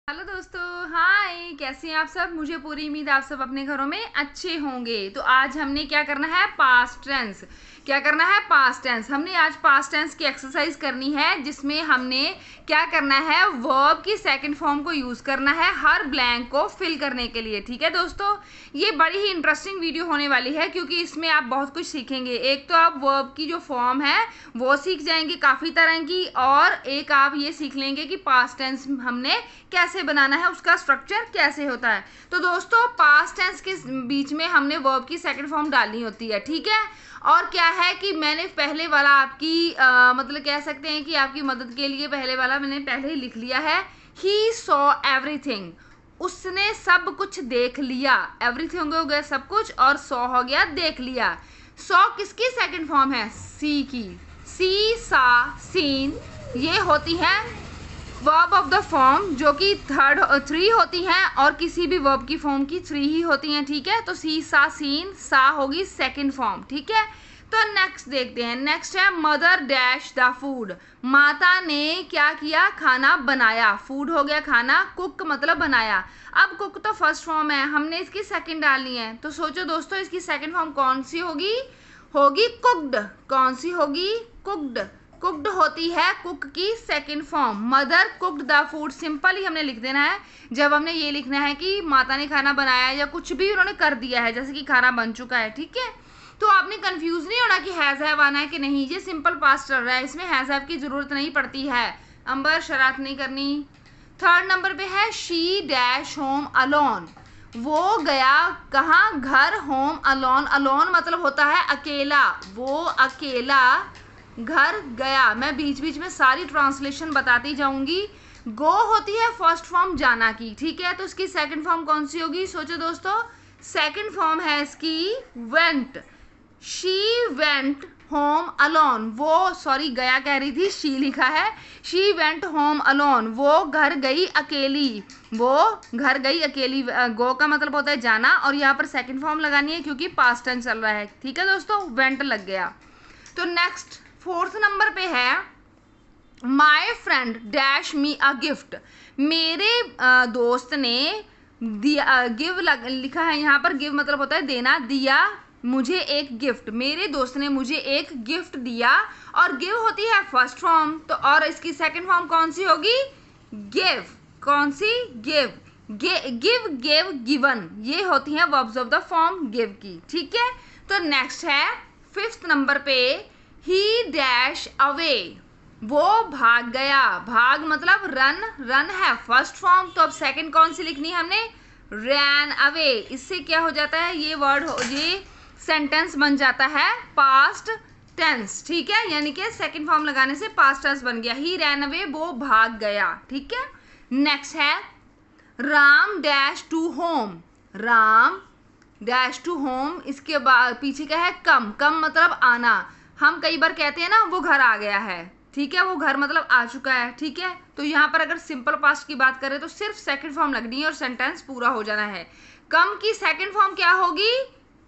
Hello दोस्तों, हाय। कैसे हैं आप सब? मुझे पूरी उम्मीद आप सब अपने घरों में अच्छे होंगे। तो आज हमने क्या करना है? Past tense. क्या करना है? Past tense. हमने आज पास्ट टेंस की एक्सरसाइज करनी है, जिसमें हमने क्या करना है? वर्ब की सेकंड फॉर्म को यूज़ करना है हर ब्लैंक को फिल करने के लिए। ठीक है दोस्तों, ये बड़ी ही इंटरेस्टिंग वीडियो होने वाली है, क्योंकि इसमें आप बहुत कुछ सीखेंगे। एक तो आप वर्ब की जो फॉर्म है वो सीख जाएंगे काफ़ी तरह की, और एक आप ये सीख लेंगे कि पास्ट टेंस हमने कैसे बनाना है, उसका स्ट्रक्चर कैसे होता है। तो दोस्तों, पास्ट टेंस के बीच में हमने वर्ब की सेकंड फॉर्म डालनी होती है। ठीक है, और क्या है कि मैंने पहले वाला आपकी मतलब कह सकते हैं कि आपकी मदद के लिए पहले वाला मैंने पहले ही लिख लिया है। ही सॉ एवरीथिंग, उसने सब कुछ देख लिया। एवरीथिंग हो गया सब कुछ, और सॉ हो गया देख लिया। सॉ किसकी सेकंड फॉर्म है? सी की। सी, सा, सीन, ये होती है वर्ब ऑफ द फॉर्म, जो कि थ्री होती हैं, और किसी भी वर्ब की फॉर्म की थ्री ही होती हैं। ठीक है, तो सी, सा, सीन, सा होगी सेकंड फॉर्म। ठीक है, तो नेक्स्ट देखते हैं। नेक्स्ट है मदर डैश द फूड। माता ने क्या किया? खाना बनाया। फूड हो गया खाना, कुक मतलब बनाया। अब कुक तो फर्स्ट फॉर्म है, हमने इसकी सेकंड डालनी है। तो सोचो दोस्तों, इसकी सेकंड फॉर्म कौन सी होगी? होगी कुक्ड। कौन सी होगी? कुक्ड। कुक्ड होती है कुक की second form. Mother cooked the food, simple ही हमने लिख देना है। जब हमने ये लिखना है कि माता ने खाना बनाया, या कुछ भी उन्होंने कर दिया है, जैसे कि खाना बन चुका है। ठीक है, तो आपने कंफ्यूज नहीं होना कि हैज हैव आना है कि नहीं। ये सिंपल पास्ट चल रहा है, इसमें हैज हैव की जरूरत नहीं पड़ती है। अंबर, शरारत नहीं करनी। थर्ड नंबर पे है शी डैश होम अलोन। वो गया कहाँ? घर। होम अलोन, अलोन मतलब होता है अकेला। वो अकेला घर गया। मैं बीच बीच में सारी ट्रांसलेशन बताती जाऊंगी। गो होती है फर्स्ट फॉर्म जाना की। ठीक है, तो इसकी सेकंड फॉर्म कौन सी होगी? सोचो दोस्तों, सेकंड फॉर्म है इसकी went. She went home alone. वो, सॉरी गया कह रही थी, शी लिखा है। शी वेंट होम अलोन, वो घर गई अकेली। वो घर गई अकेली। गो का मतलब होता है जाना, और यहाँ पर सेकंड फॉर्म लगानी है क्योंकि पास्ट टेंस चल रहा है। ठीक है दोस्तों, वेंट लग गया। तो नेक्स्ट फोर्थ नंबर पे है my friend dash me a gift. मेरे दोस्त ने दिया, गिव लिखा है यहाँ पर। गिव मतलब होता है देना। दिया मुझे एक गिफ्ट। मेरे दोस्त ने मुझे एक गिफ्ट दिया, और गिव होती है फर्स्ट फॉर्म। तो और इसकी सेकंड फॉर्म कौन सी होगी? गिव। कौन सी? गिव। गिव, गेव, गिवन, ये होती हैं verbs of the form give की। ठीक है, तो नेक्स्ट है फिफ्थ नंबर पे ही डैश अवे। वो भाग गया। भाग मतलब रन। रन है फर्स्ट फॉर्म, तो अब सेकंड कौन सी लिखनी है हमने? Ran away. इससे क्या हो जाता है? ये वर्ड ये सेंटेंस बन जाता है पास्ट टेंस। ठीक है, यानी कि सेकंड फॉर्म लगाने से पास्ट टेंस बन गया। ही रैन अवे, वो भाग गया। ठीक है, नेक्स्ट है Ram dash to home. Ram dash to home, इसके बाद पीछे क्या है? कम। कम मतलब आना। हम कई बार कहते हैं ना, वो घर आ गया है। ठीक है, वो घर मतलब आ चुका है। ठीक है, तो यहाँ पर अगर सिंपल पास्ट की बात करें तो सिर्फ सेकंड फॉर्म लगनी है और सेंटेंस पूरा हो जाना है। कम की सेकंड फॉर्म क्या होगी?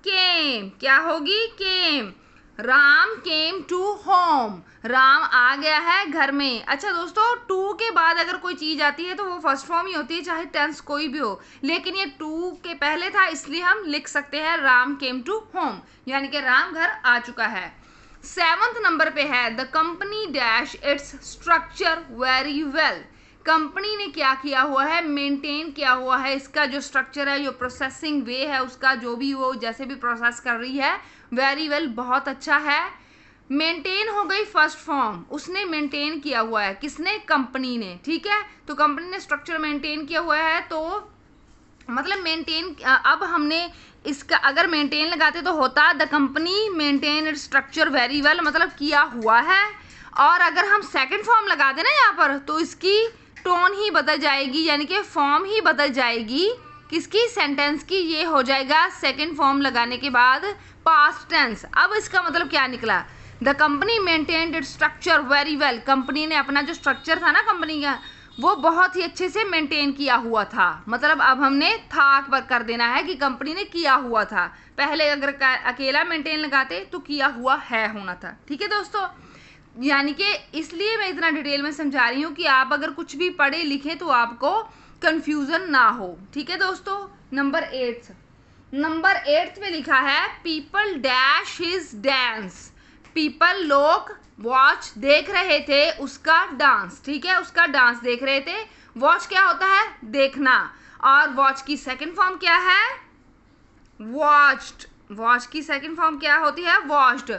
केम। क्या होगी? Came. Ram came to home, Ram आ गया है घर में। अच्छा दोस्तों, टू के बाद अगर कोई चीज़ आती है तो वो फर्स्ट फॉर्म ही होती है, चाहे टेंस कोई भी हो। लेकिन ये टू के पहले था, इसलिए हम लिख सकते हैं राम केम टू होम, यानी कि राम घर आ चुका है। सेवंथ नंबर पे है the company dash its structure very well. Company ने क्या किया हुआ है? मेंटेन किया हुआ है इसका जो स्ट्रक्चर है, जो प्रोसेसिंग वे है उसका, जो भी वो जैसे भी प्रोसेस कर रही है, वेरी वेल बहुत अच्छा है। मेंटेन हो गई फर्स्ट फॉर्म, उसने मेंटेन किया हुआ है। किसने? कंपनी ने। ठीक है, तो कंपनी ने स्ट्रक्चर मेंटेन किया हुआ है, तो मतलब मेंटेन। अब हमने इसका अगर मेंटेन लगाते तो होता the company maintain its structure very well, मतलब किया हुआ है। और अगर हम सेकंड फॉर्म लगा दें ना यहाँ पर, तो इसकी टोन ही बदल जाएगी, यानी कि फॉर्म ही बदल जाएगी। किसकी? सेंटेंस की। ये हो जाएगा सेकंड फॉर्म लगाने के बाद पास्ट टेंस। अब इसका मतलब क्या निकला? The company maintained its structure very well. Company ने अपना जो स्ट्रक्चर था ना कंपनी का, वो बहुत ही अच्छे से मेंटेन किया हुआ था। मतलब अब हमने था पर कर देना है कि कंपनी ने किया हुआ था। पहले अगर अकेला मेंटेन लगाते तो किया हुआ है होना था। ठीक है दोस्तों, यानी कि इसलिए मैं इतना डिटेल में समझा रही हूँ कि आप अगर कुछ भी पढ़े लिखें तो आपको कंफ्यूजन ना हो। ठीक है दोस्तों। नंबर 8 में लिखा है people dash his dance. People लोग वॉच देख रहे थे उसका डांस। ठीक है, उसका डांस देख रहे थे। वॉच क्या होता है? देखना। और वॉच की सेकंड फॉर्म क्या है? वॉच्ड। वॉच की सेकंड फॉर्म क्या होती है? Watched.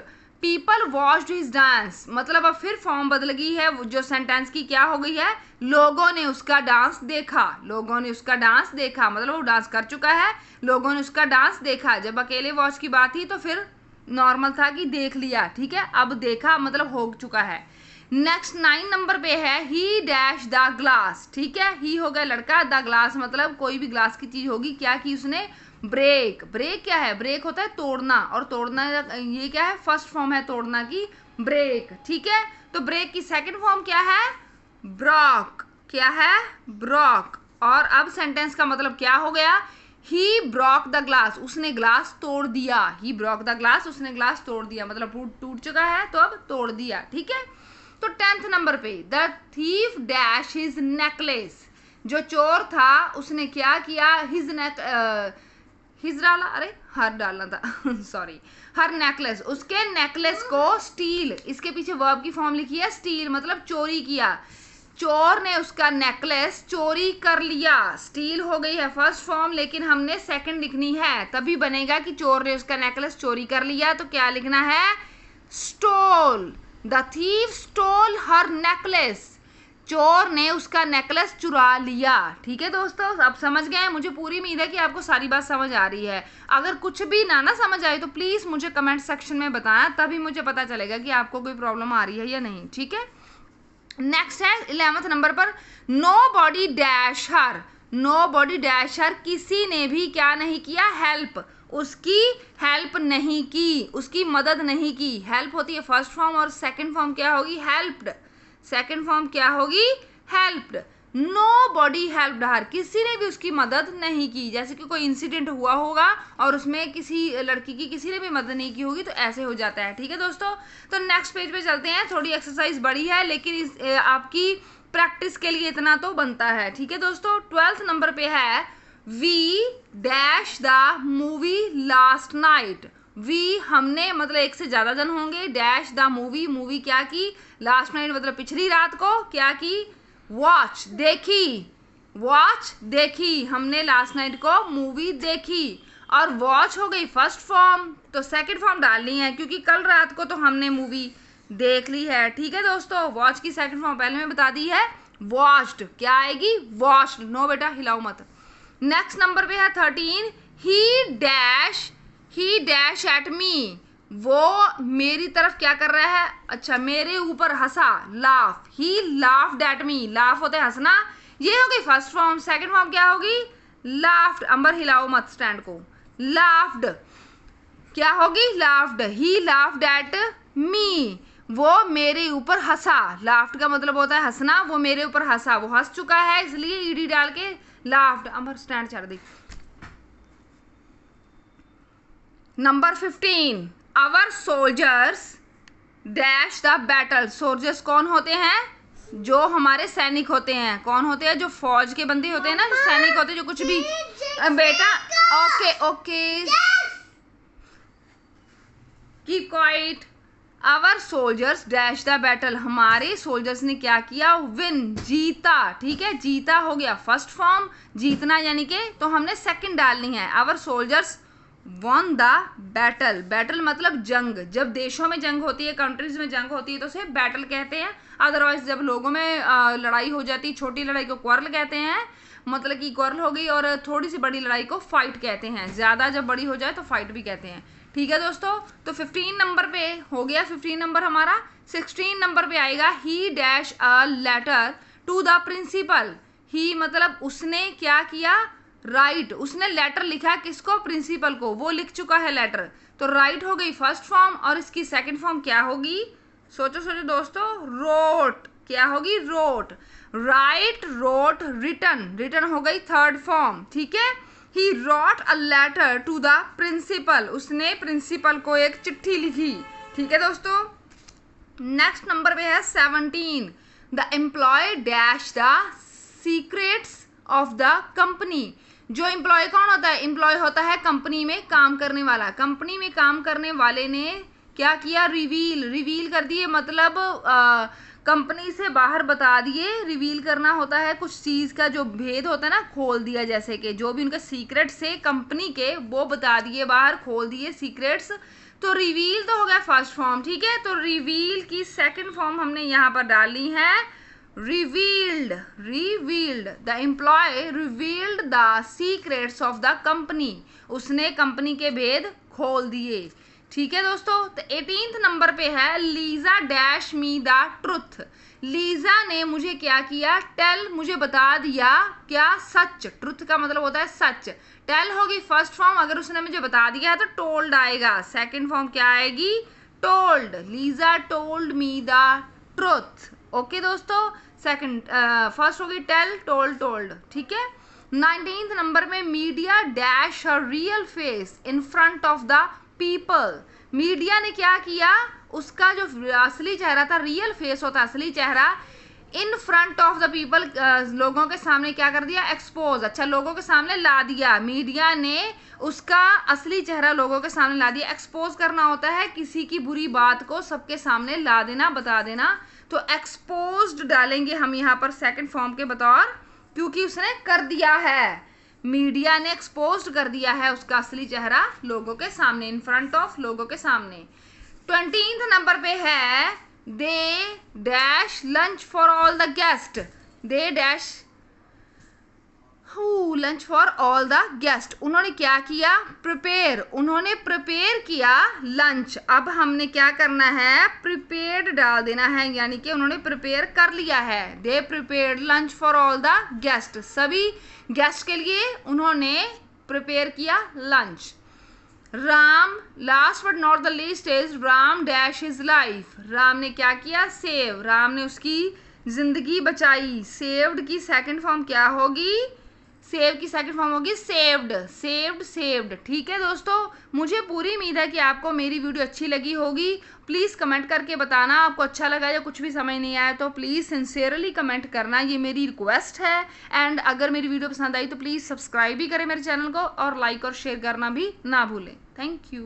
People watched his dance, मतलब अब फिर फॉर्म बदल गई है, जो सेंटेंस की क्या हो गई है? लोगों ने उसका डांस देखा। लोगों ने उसका डांस देखा मतलब वो डांस कर चुका है, लोगों ने उसका डांस देखा। जब अकेले वॉच की बात थी तो फिर नॉर्मल था कि देख लिया। ठीक है, अब देखा मतलब हो चुका है। नेक्स्ट 9 नंबर पे है ही डैश द ग्लास। ठीक है, ही हो गया लड़का, द ग्लास मतलब कोई भी ग्लास की चीज होगी। क्या की उसने? ब्रेक। ब्रेक क्या है? ब्रेक होता है तोड़ना, और तोड़ना ये क्या है? फर्स्ट फॉर्म है तोड़ना की, ब्रेक। ठीक है, तो ब्रेक की सेकंड फॉर्म क्या है? ब्रॉक। क्या है? ब्रॉक। और अब सेंटेंस का मतलब क्या हो गया? ही ब्रॉक द ग्लास, उसने ग्लास तोड़ दिया। ही ब्रॉक द ग्लास, उसने ग्लास तोड़ दिया मतलब टूट चुका है तो अब तोड़ दिया। ठीक है, तो 10th नंबर पे the thief dash his necklace. जो चोर था उसने क्या किया? हिज डाला, अरे हर डालना था सॉरी, हर नेकलेस, उसके नेकलेस को स्टील। इसके पीछे वर्ब की फॉर्म लिखी है स्टील, मतलब चोरी किया। चोर ने उसका नेकलेस चोरी कर लिया। स्टील हो गई है फर्स्ट फॉर्म, लेकिन हमने सेकंड लिखनी है, तभी बनेगा कि चोर ने उसका नेकलेस चोरी कर लिया। तो क्या लिखना है? Stole. The thief stole her necklace. चोर ने उसका नेकलेस चुरा लिया। ठीक है दोस्तों, अब समझ गए? मुझे पूरी उम्मीद है कि आपको सारी बात समझ आ रही है। अगर कुछ भी ना समझ आए तो प्लीज़ मुझे कमेंट सेक्शन में बताना, तभी मुझे पता चलेगा कि आपको कोई प्रॉब्लम आ रही है या नहीं। ठीक है, नेक्स्ट है 11th नंबर पर nobody dash her. Nobody dash her, किसी ने भी क्या नहीं किया? हेल्प। उसकी हेल्प नहीं की, उसकी मदद नहीं की। हेल्प होती है फर्स्ट फॉर्म और सेकंड फॉर्म क्या होगी? हेल्प्ड। सेकंड फॉर्म क्या होगी? Helped. Nobody helped her, किसी ने भी उसकी मदद नहीं की। जैसे कि कोई इंसिडेंट हुआ होगा और उसमें किसी लड़की की किसी ने भी मदद नहीं की होगी, तो ऐसे हो जाता है। ठीक है दोस्तों, तो नेक्स्ट पेज पे चलते हैं। थोड़ी एक्सरसाइज बड़ी है लेकिन आपकी प्रैक्टिस के लिए इतना तो बनता है। ठीक है दोस्तों, 12th नंबर पे है we dash the movie last night. We हमने मतलब एक से ज्यादा जन होंगे, डैश द मूवी, मूवी क्या की? लास्ट नाइट मतलब पिछली रात को क्या की? वॉच देखी। वॉच देखी, हमने लास्ट नाइट को मूवी देखी। और वॉच हो गई फर्स्ट फॉर्म, तो सेकंड फॉर्म डालनी है क्योंकि कल रात को तो हमने मूवी देख ली है। ठीक है दोस्तों, वॉच की सेकंड फॉर्म पहले मैं बता दी है, वॉच्ड। क्या आएगी? वॉच्ड। नो बेटा हिलाओ मत। नेक्स्ट नंबर पे है 13 ही डैश एट मी। वो मेरी तरफ क्या कर रहा है? अच्छा, मेरे ऊपर हंसा। Laugh. He laughed at me. Laugh होता है हंसना, ये हो गई फर्स्ट फॉर्म। सेकंड फॉर्म क्या होगी? लाफ्ड। अंबर हिलाओ मत स्टैंड को। लाफ्ड क्या होगी? लाफ्ड। ही लाफ्ड एट मी, वो मेरे ऊपर हंसा। लाफ्ड का मतलब होता है हंसना, वो मेरे ऊपर हंसा, वो हंस चुका है इसलिए ईडी डाल के लाफ्ड। अंबर स्टैंड चढ़ दी। Number 15 our soldiers dash the battle. Soldiers कौन होते हैं? जो हमारे सैनिक होते हैं। कौन होते हैं? जो फौज के बंदे होते हैं ना, जो सैनिक होते हैं, जो कुछ भी। बेटा okay okay, keep quiet. Our soldiers dash the battle, हमारे सोल्जर्स ने क्या किया? विन, जीता। ठीक है, जीता हो गया फर्स्ट फॉर्म, जीतना यानी कि, तो हमने सेकंड डालनी है। Our soldiers won the battle. Battle मतलब जंग। जब देशों में जंग होती है, कंट्रीज में जंग होती है तो उसे बैटल कहते हैं। अदरवाइज जब लोगों में लड़ाई हो जाती है, छोटी लड़ाई को क्वार्रल कहते हैं, मतलब कि क्वार्रल हो गई, और थोड़ी सी बड़ी लड़ाई को फाइट कहते हैं। ज़्यादा जब बड़ी हो जाए तो फाइट भी कहते हैं। ठीक है दोस्तों, तो 15 नंबर पे हो गया 15 नंबर हमारा। 16 नंबर पे आएगा he dash a letter to the principal. He मतलब उसने क्या किया? राइट। उसने लेटर लिखा किसको? प्रिंसिपल को। वो लिख चुका है लेटर, तो राइट हो गई फर्स्ट फॉर्म। और इसकी सेकंड फॉर्म क्या होगी? सोचो सोचो दोस्तों, रोट। क्या होगी? Wrote. Write, wrote, written. Written हो गई थर्ड फॉर्म। ठीक है, he wrote a letter to the principal. उसने प्रिंसिपल को एक चिट्ठी लिखी। ठीक है दोस्तों, नेक्स्ट नंबर पे है 17 the employee dash the secrets of the company. जो एम्प्लॉय कौन होता है? एम्प्लॉय होता है कंपनी में काम करने वाला। कंपनी में काम करने वाले ने क्या किया? रिवील कर दिए, मतलब कंपनी से बाहर बता दिए। रिवील करना होता है कुछ चीज़ का जो भेद होता है ना, खोल दिया, जैसे कि जो भी उनके सीक्रेट्स है कंपनी के वो बता दिए, बाहर खोल दिए सीक्रेट्स। तो रिवील तो हो गया फर्स्ट फॉर्म, ठीक है। तो रिवील की सेकंड फॉर्म हमने यहाँ पर डाली है revealed. The employee revealed the secrets of the company. उसने कंपनी के भेद खोल दिए, ठीक है दोस्तों। तो 18th नंबर पे है Lisa dash me the truth. Lisa ने मुझे क्या किया? टेल, मुझे बता दिया क्या? सच। ट्रुथ का मतलब होता है सच। टेल होगी फर्स्ट फॉर्म, अगर उसने मुझे बता दिया है तो टोल्ड आएगा। सेकंड फॉर्म क्या आएगी? Told. Lisa told me the truth. Okay दोस्तों, सेकंड फर्स्ट होगी टेल, टोल्ड, ठीक है। 19th नंबर में media dash her real face in front of the people. Media ने क्या किया? उसका जो असली चेहरा था, रियल फेस होता है असली चेहरा, in front of the people, लोगों के सामने क्या कर दिया? एक्सपोज। अच्छा, लोगों के सामने ला दिया। मीडिया ने उसका असली चेहरा लोगों के सामने ला दिया। एक्सपोज करना होता है किसी की बुरी बात को सबके सामने ला देना, बता देना। तो एक्सपोज्ड डालेंगे हम यहाँ पर सेकंड फॉर्म के बतौर, क्योंकि उसने कर दिया है, मीडिया ने एक्सपोज कर दिया है उसका असली चेहरा लोगों के सामने, इन फ्रंट ऑफ, लोगों के सामने। 20th नंबर पे है they dash lunch for all the guest. They dash lunch for all the guest. उन्होंने क्या किया? प्रिपेयर। उन्होंने प्रिपेयर किया लंच। अब हमने क्या करना है? प्रिपेयर्ड डाल देना है, यानी कि उन्होंने प्रिपेयर कर लिया है। They prepared lunch for all the guest. सभी गेस्ट के लिए उन्होंने प्रिपेयर किया lunch. Ram, last but not the least is Ram dash his life. Ram ने क्या किया? सेव। राम ने उसकी जिंदगी बचाई। सेव्ड की सेकंड फॉर्म क्या होगी? सेव की सेकंड फॉर्म होगी सेव्ड। ठीक है दोस्तों, मुझे पूरी उम्मीद है कि आपको मेरी वीडियो अच्छी लगी होगी। प्लीज़ कमेंट करके बताना आपको अच्छा लगा या कुछ भी समझ नहीं आया तो प्लीज़ सिंसियरली कमेंट करना, ये मेरी रिक्वेस्ट है। एंड अगर मेरी वीडियो पसंद आई तो प्लीज़ सब्सक्राइब भी करें मेरे चैनल को और लाइक और शेयर करना भी ना भूलें। Thank you.